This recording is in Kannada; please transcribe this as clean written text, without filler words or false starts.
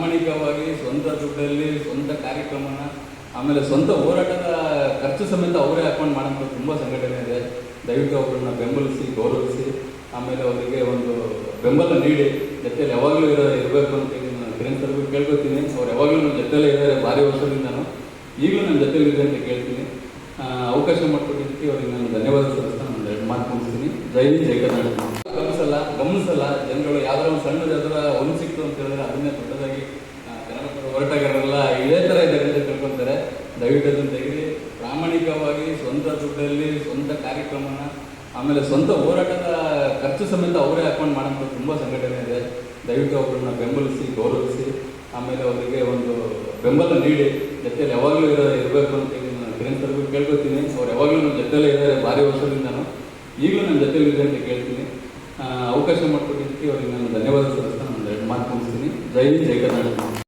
ಪ್ರಾಮಾಣಿಕವಾಗಿ ಸ್ವಂತ ದುಡ್ಡಲ್ಲಿ ಸ್ವಂತ ಕಾರ್ಯಕ್ರಮನ ಆಮೇಲೆ ಸ್ವಂತ ಹೋರಾಟದ ಖರ್ಚು ಸಮೇತ ಅವರೇ ಹಾಕೊಂಡು ಮಾಡೋಂಥ ತುಂಬ ಸಂಘಟನೆ ಇದೆ. ದಯವಿಟ್ಟು ಅವ್ರನ್ನ ಬೆಂಬಲಿಸಿ ಗೌರವಿಸಿ ಆಮೇಲೆ ಅವರಿಗೆ ಒಂದು ಬೆಂಬಲ ನೀಡಿ ಜೊತೆಯಲ್ಲಿ ಯಾವಾಗಲೂ ಇರಬೇಕು ಅಂತ ನಾನು ಕಿರಣ್ ಕೇಳ್ಕೊತೀನಿ. ಅವ್ರು ಯಾವಾಗಲೂ ನನ್ನ ಜೊತೆಲೇ ಇದ್ದಾರೆ, ಭಾರಿ ವರ್ಷದಿಂದನೂ ಈಗಲೂ ನನ್ನ ಜೊತೆಲಿದೆ ಅಂತ ಕೇಳ್ತೀನಿ. ಅವಕಾಶ ಮಾಡಿಕೊಟ್ಟಿದ್ದಕ್ಕೆ ಅವ್ರಿಗೆ ನಾನು ಧನ್ಯವಾದ ಸಲ್ಲಿಸ್ತಾ ನಾನು 2 ಮಾತು ಮುಗಿಸ್ತೀನಿ. ಜೈ ಹಿಂದ್, ಜೈ ಕರ್ನಾಟಕ. ಗಮನಿಸಲ್ಲ ಜನಗಳು ಯಾವ್ದಾರ ಒಂದು ಸಣ್ಣ ಯಾವ್ದಾರ ಒಂದು ಸಿಕ್ತು ಅಂತ ಹೇಳಿದ್ರೆ ಅದನ್ನೇ ದೊಡ್ಡದಾಗಿ ಕನ್ನಡ ಹೋರಾಟಗಾರರೆಲ್ಲ ಇದೇ ಥರ ಇದ್ದಾರೆ ಅಂತ ತಿಳ್ಕೊತಾರೆ. ದಯವಿಟ್ಟು ಅದನ್ನು ತೆಗೆದು ಪ್ರಾಮಾಣಿಕವಾಗಿ ಸ್ವಂತ ದುಡ್ಡಲ್ಲಿ ಸ್ವಂತ ಕಾರ್ಯಕ್ರಮನ ಆಮೇಲೆ ಸ್ವಂತ ಹೋರಾಟದ ಖರ್ಚು ಸಮೇತ ಅವರೇ ಹಾಕೊಂಡು ಮಾಡೋಂಥ ತುಂಬ ಸಂಘಟನೆ ಇದೆ. ದಯವಿಟ್ಟು ಅವ್ರನ್ನ ಬೆಂಬಲಿಸಿ ಗೌರವಿಸಿ ಆಮೇಲೆ ಅವರಿಗೆ ಒಂದು ಬೆಂಬಲ ನೀಡಿ ಜೊತೆಯಲ್ಲಿ ಯಾವಾಗಲೂ ಇರಬೇಕು ಅಂತ ನಾನು ಕಿರಣ್ ಕೇಳ್ಕೊತೀನಿ. ಅವ್ರು ಯಾವಾಗಲೂ ನನ್ನ ಜೊತೆಲೇ ಇದ್ದಾರೆ, ಭಾರಿ ವರ್ಷದಿಂದನೂ ಈಗಲೂ ನನ್ನ ಜೊತೆಲಿದೆ ಅಂತ ಕೇಳ್ತೀನಿ. ಅವಕಾಶ ಮಾಡಿಕೊಟ್ಟಿದ್ದಕ್ಕೆ ಅವ್ರಿಗೆ ನಾನು ಧನ್ಯವಾದ ಸಲ್ಲಿಸ್ತಾ ನಾನು 2 ಮಾತು ಮುಗಿಸ್ತೀನಿ. ಜೈ ಹಿಂದ್, ಜೈ ಕರ್ನಾಟಕ.